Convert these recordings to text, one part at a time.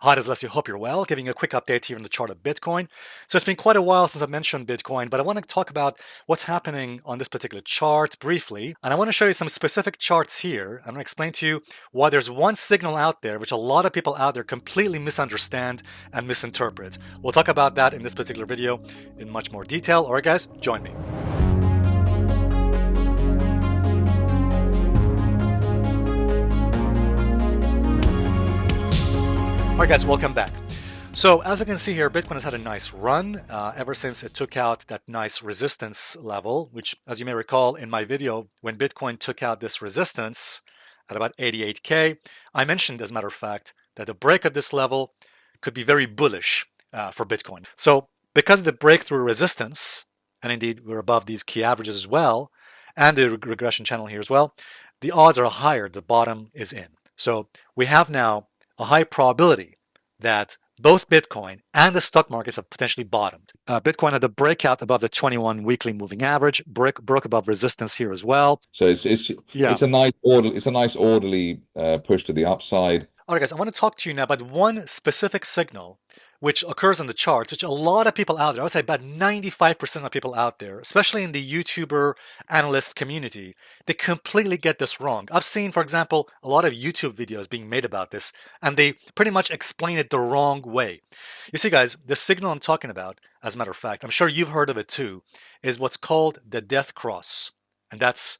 Hi, this is Alessio. Hope you're well. Giving you a quick update here on the chart of Bitcoin. So it's been quite a while since I've mentioned Bitcoin, but I want to talk about what's happening on this particular chart briefly. And I want to show you some specific charts here. I'm going to explain to you why there's one signal out there which a lot of people out there completely misunderstand and misinterpret. We'll talk about that in this particular video in much more detail. All right, guys, join me. All right, guys, welcome back. So as we can see here, Bitcoin has had a nice run ever since it took out that nice resistance level, which, as you may recall in my video, when Bitcoin took out this resistance at about 88K, I mentioned, as a matter of fact, that the break of this level could be very bullish for Bitcoin. So because of the breakthrough resistance, and indeed we're above these key averages as well, and the regression channel here as well, the odds are higher the bottom is in. So we have now a high probability that both Bitcoin and the stock markets have potentially bottomed. Bitcoin had a breakout above the 21 weekly moving average, broke above resistance here as well. So it's a nice orderly push to the upside. All right, guys, I want to talk to you now about one specific signal which occurs in the charts, which a lot of people out there, I would say about 95% of people out there, especially in the YouTuber analyst community, they completely get this wrong. I've seen, for example, a lot of YouTube videos being made about this, and they pretty much explain it the wrong way. You see, guys, the signal I'm talking about, as a matter of fact, I'm sure you've heard of it too, is what's called the death cross. And that's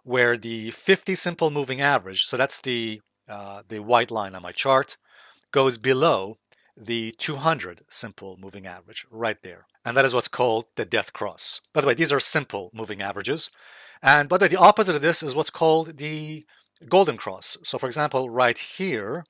where the 50 simple moving average, so that's the white line on my chart, goes below the 200 simple moving average right there. And that is what's called the death cross. By the way, these are simple moving averages. And by the way, the opposite of this is what's called the golden cross. So for example, right here,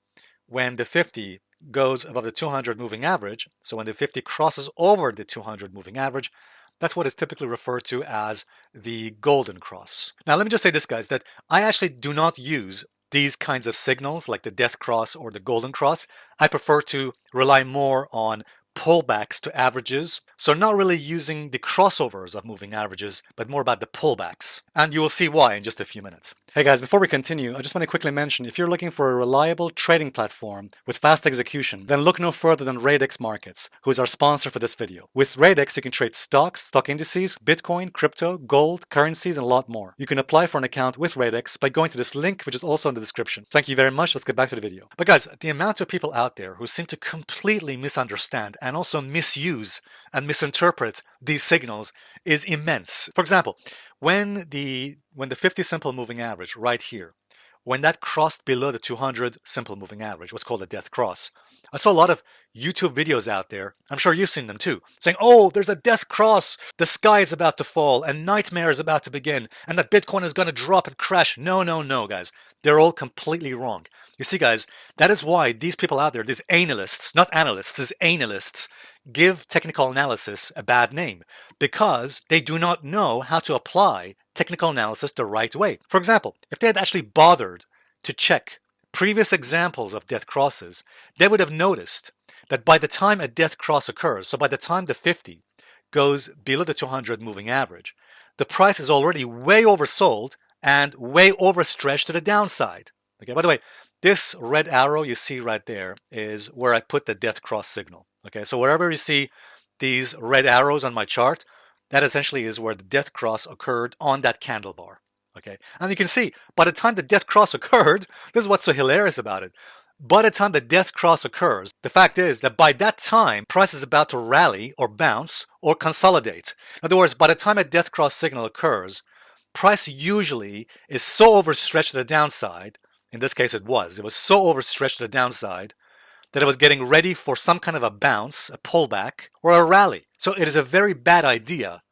when the 50 goes above the 200 moving average, so when the 50 crosses over the 200 moving average, that's what is typically referred to as the golden cross. Now, let me just say this, guys, that I actually do not use these kinds of signals like the death cross or the golden cross. I prefer to rely more on pullbacks to averages. So not really using the crossovers of moving averages, but more about the pullbacks. And you will see why in just a few minutes. Hey guys, before we continue, I just want to quickly mention, if you're looking for a reliable trading platform with fast execution, then look no further than Radex Markets, who is our sponsor for this video. With Radex, you can trade stocks, stock indices, Bitcoin, crypto, gold, currencies, and a lot more. You can apply for an account with Radex by going to this link, which is also in the description. Thank you very much. Let's get back to the video. But guys, the amount of people out there who seem to completely misunderstand and also misuse and misinterpret these signals is immense. For example, when the 50 simple moving average right here, when that crossed below the 200 simple moving average, what's called a death cross, I saw a lot of YouTube videos out there, I'm sure you've seen them too, saying, oh, there's a death cross, the sky is about to fall, and nightmare is about to begin, and that Bitcoin is going to drop and crash. No, guys. They're all completely wrong. You see, guys, that is why these people out there, these analysts, not analysts, these analysts, give technical analysis a bad name because they do not know how to apply technical analysis the right way. For example, if they had actually bothered to check previous examples of death crosses, they would have noticed that by the time a death cross occurs, so by the time the 50 goes below the 200 moving average, the price is already way oversold and way overstretched to the downside. Okay, by the way, this red arrow you see right there is where I put the death cross signal. Okay, so wherever you see these red arrows on my chart, that essentially is where the death cross occurred on that candle bar. Okay, and you can see by the time the death cross occurred, this is what's so hilarious about it. By the time the death cross occurs, the fact is that by that time, price is about to rally or bounce or consolidate. In other words, by the time a death cross signal occurs, price usually is so overstretched to the downside, in this case it was so overstretched to the downside that it was getting ready for some kind of a bounce, a pullback, or a rally. So it is a very bad idea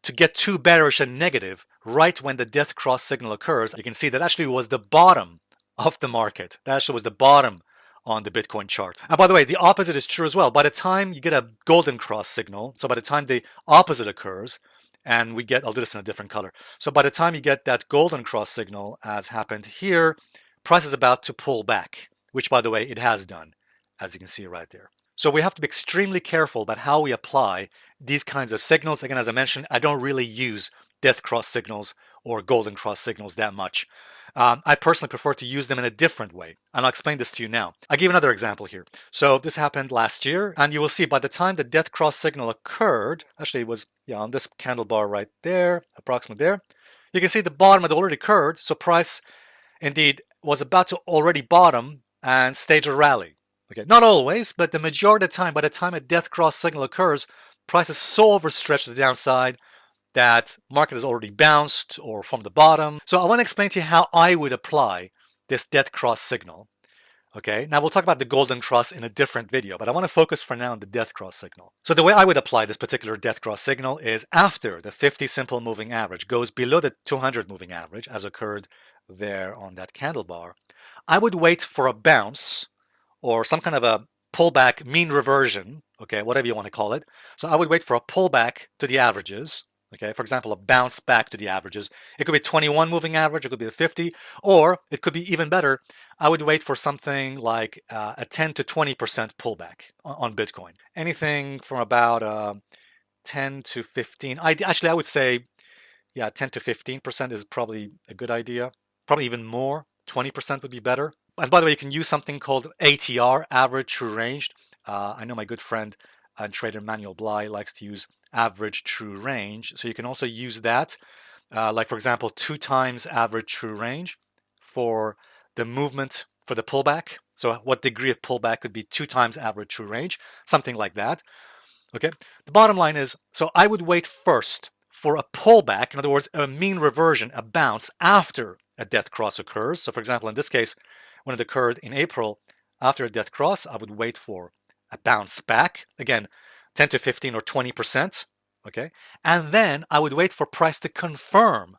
to get too bearish and negative right when the death cross signal occurs. You can see that actually was the bottom of the market. That actually was the bottom on the Bitcoin chart. And by the way, the opposite is true as well. By the time you get a golden cross signal, so by the time the opposite occurs, and we get, I'll do this in a different color. So by the time you get that golden cross signal, as happened here, price is about to pull back, which by the way, it has done, as you can see right there. So we have to be extremely careful about how we apply these kinds of signals. Again, as I mentioned, I don't really use death cross signals or golden cross signals that much. I personally prefer to use them in a different way, and I'll explain this to you now. I'll give another example here. So this happened last year, and you will see by the time the death cross signal occurred, actually it was on this candle bar right there, approximately there, you can see the bottom had already occurred, so price indeed was about to already bottom and stage a rally. Okay, not always, but the majority of the time, by the time a death cross signal occurs, price is so overstretched to the downside that market has already bounced or from the bottom. So I want to explain to you how I would apply this death cross signal. Okay, now we'll talk about the golden cross in a different video, but I want to focus for now on the death cross signal. So the way I would apply this particular death cross signal is after the 50 simple moving average goes below the 200 moving average, as occurred there on that candle bar, I would wait for a bounce or some kind of a pullback, mean reversion, okay, whatever you want to call it. So I would wait for a pullback to the averages. Okay, for example, a bounce back to the averages. It could be 21 moving average, it could be the 50, or it could be even better. I would wait for something like a 10 to 20% pullback on Bitcoin. Anything from about 10 to 15. Actually, I would say, yeah, 10 to 15% is probably a good idea. Probably even more. 20% would be better. And by the way, you can use something called ATR, average true range. I know my good friend and trader Manuel Bly likes to use average true range. So you can also use that, like for example, 2 times average true range for the movement for the pullback. So what degree of pullback could be 2 times average true range, something like that. Okay. The bottom line is, so I would wait first for a pullback, in other words, a mean reversion, a bounce after a death cross occurs. So for example, in this case, when it occurred in April, after a death cross, I would wait for a bounce back, again, 10 to 15 or 20%, okay? And then I would wait for price to confirm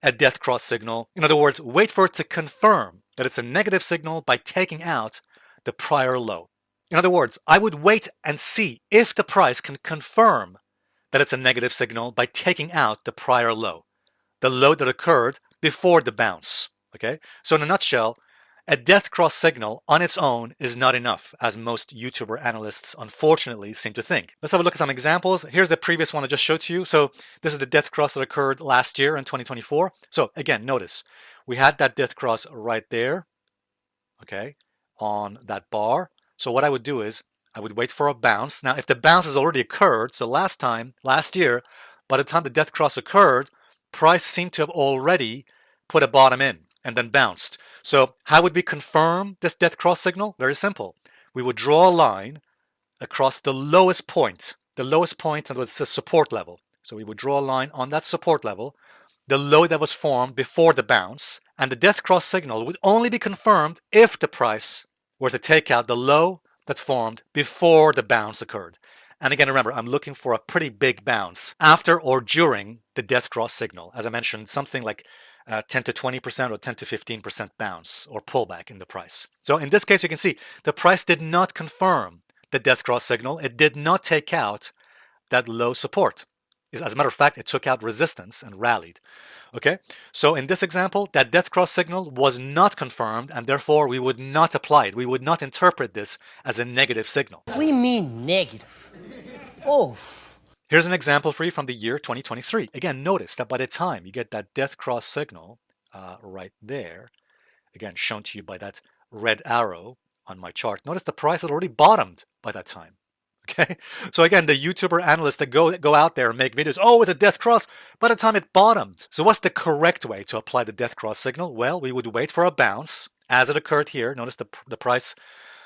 a death cross signal. In other words, wait for it to confirm that it's a negative signal by taking out the prior low. In other words, I would wait and see if the price can confirm that it's a negative signal by taking out the prior low, the low that occurred before the bounce, okay? So in a nutshell, a death cross signal on its own is not enough, as most YouTuber analysts unfortunately seem to think. Let's have a look at some examples. Here's the previous one I just showed to you. So this is the death cross that occurred last year in 2024. So again, notice we had that death cross right there, okay, on that bar. So what I would do is I would wait for a bounce. Now, if the bounce has already occurred, so last year, by the time the death cross occurred, price seemed to have already put a bottom in and then bounced. So how would we confirm this death cross signal? Very simple. We would draw a line across the lowest point. The lowest point was the support level. So we would draw a line on that support level, the low that was formed before the bounce, and the death cross signal would only be confirmed if the price were to take out the low that's formed before the bounce occurred. And again, remember, I'm looking for a pretty big bounce after or during the death cross signal. As I mentioned, something like 10 to 20% or 10 to 15% bounce or pullback in the price. So in this case, you can see the price did not confirm the death cross signal. It did not take out that low support. As a matter of fact, it took out resistance and rallied. Okay, so in this example, that death cross signal was not confirmed, and therefore we would not apply it. We would not interpret this as a negative signal. We mean negative. Oh. Here's an example for you from the year 2023. Again, notice that by the time you get that death cross signal right there, again, shown to you by that red arrow on my chart, notice the price had already bottomed by that time. Okay, so again, the YouTuber analysts that go out there and make videos, oh, it's a death cross, by the time it bottomed. So what's the correct way to apply the death cross signal? Well, we would wait for a bounce, as it occurred here. Notice the price,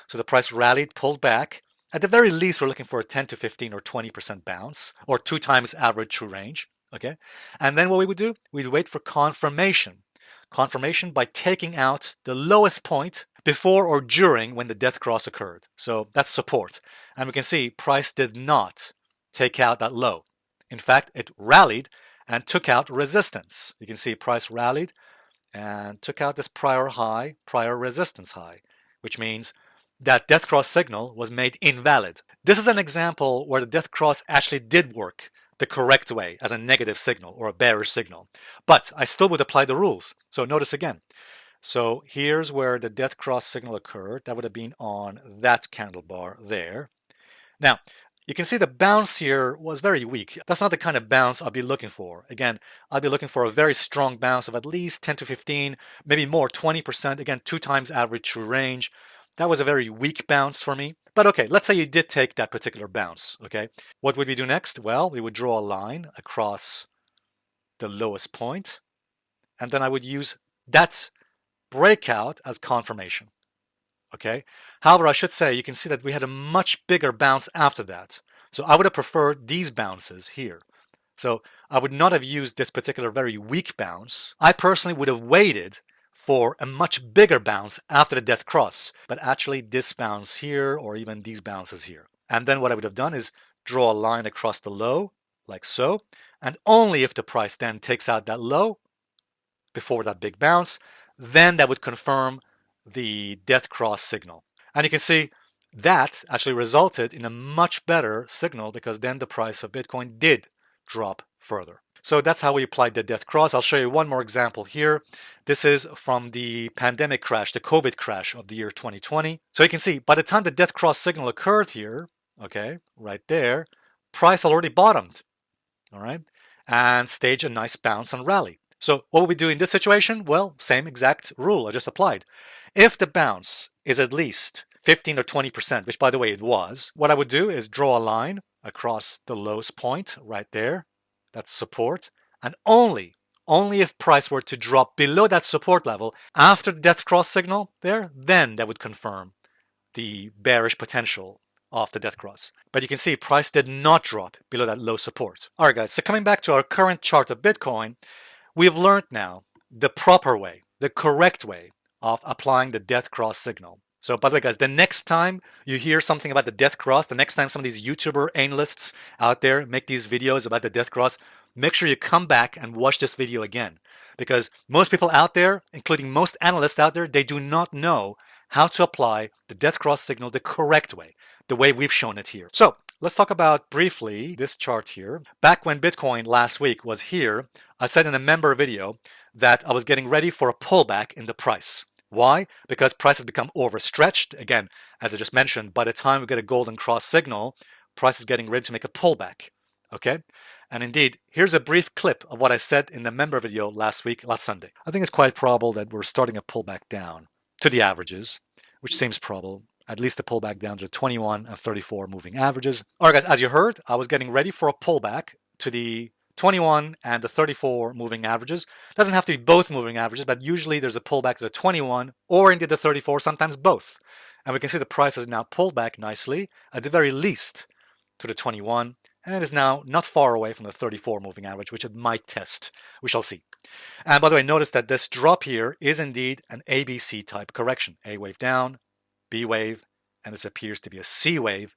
so the price rallied, pulled back. At the very least, we're looking for a 10 to 15 or 20% bounce, or 2 times average true range, okay? And then what we would do, we'd wait for confirmation. Confirmation by taking out the lowest point before or during when the death cross occurred. So that's support. And we can see price did not take out that low. In fact, it rallied and took out resistance. You can see price rallied and took out this prior high, prior resistance high, which means that death cross signal was made invalid. This is an example where the death cross actually did work the correct way as a negative signal or a bearish signal. But I still would apply the rules. So notice again. So here's where the death cross signal occurred. That would have been on that candle bar there. Now, you can see the bounce here was very weak. That's not the kind of bounce I'll be looking for. Again, I'll be looking for a very strong bounce of at least 10 to 15, maybe more, 20%. Again, 2 times average true range. That was a very weak bounce for me. But okay, let's say you did take that particular bounce, okay? What would we do next? Well, we would draw a line across the lowest point, and then I would use that breakout as confirmation, okay? However, I should say, you can see that we had a much bigger bounce after that. So I would have preferred these bounces here. So I would not have used this particular very weak bounce. I personally would have waited for a much bigger bounce after the death cross, but actually this bounce here, or even these bounces here. And then what I would have done is draw a line across the low, like so, and only if the price then takes out that low before that big bounce, then that would confirm the death cross signal. And you can see that actually resulted in a much better signal, because then the price of Bitcoin did drop further. So that's how we applied the death cross. I'll show you one more example here. This is from the pandemic crash, the COVID crash of the year 2020. So you can see by the time the death cross signal occurred here, okay, right there, price already bottomed, all right, and staged a nice bounce and rally. So what would we do in this situation? Well, same exact rule I just applied. If the bounce is at least 15 or 20%, which by the way it was, what I would do is draw a line across the lowest point right there. That's support. And only if price were to drop below that support level after the death cross signal there, then that would confirm the bearish potential of the death cross. But you can see price did not drop below that low support. All right, guys, so coming back to our current chart of Bitcoin, we've learned now the proper way, the correct way of applying the death cross signal. So by the way, guys, the next time you hear something about the death cross, the next time some of these YouTuber analysts out there make these videos about the death cross, make sure you come back and watch this video again. Because most people out there, including most analysts out there, they do not know how to apply the death cross signal the correct way, the way we've shown it here. So let's talk about briefly this chart here. Back when Bitcoin last week was here, I said in a member video that I was getting ready for a pullback in the price. Why? Because price has become overstretched. Again, as I just mentioned, by the time we get a golden cross signal, price is getting ready to make a pullback. Okay? And indeed, here's a brief clip of what I said in the member video last Sunday. I think it's quite probable that we're starting a pullback down to the averages, which seems probable. At least a pullback down to 21 and 34 moving averages. All right, guys, as you heard, I was getting ready for a pullback to the 21 and the 34 moving averages. Doesn't have to be both moving averages, but usually there's a pullback to the 21 or indeed the 34, sometimes both. And we can see the price has now pulled back nicely, at the very least to the 21, and is now not far away from the 34 moving average, which it might test. We shall see. And by the way, notice that this drop here is indeed an ABC type correction. A wave down, B wave, and this appears to be a C wave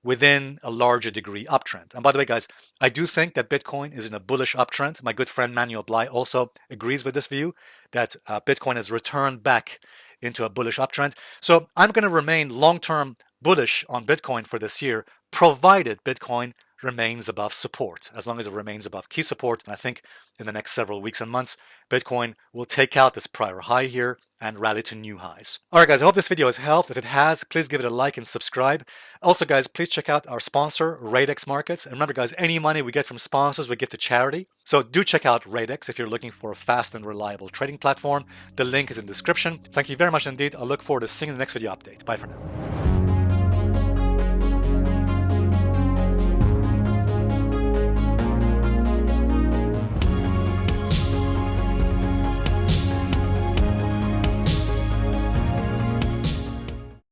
within a larger degree uptrend. And by the way, guys, I do think that Bitcoin is in a bullish uptrend. My good friend Manuel Bly also agrees with this view that Bitcoin has returned back into a bullish uptrend. So I'm going to remain long-term bullish on Bitcoin for this year, provided Bitcoin remains above support. As long as it remains above key support, and I think in the next several weeks and months, Bitcoin will take out this prior high here and rally to new highs. All right, guys, I hope this video has helped. If it has, please give it a like and subscribe. Also, guys, please check out our sponsor, Radex Markets. And remember, guys, any money we get from sponsors, we give to charity. So do check out Radex if you're looking for a fast and reliable trading platform. The link is in the description. Thank you very much indeed. I look forward to seeing you in the next video update. Bye for now.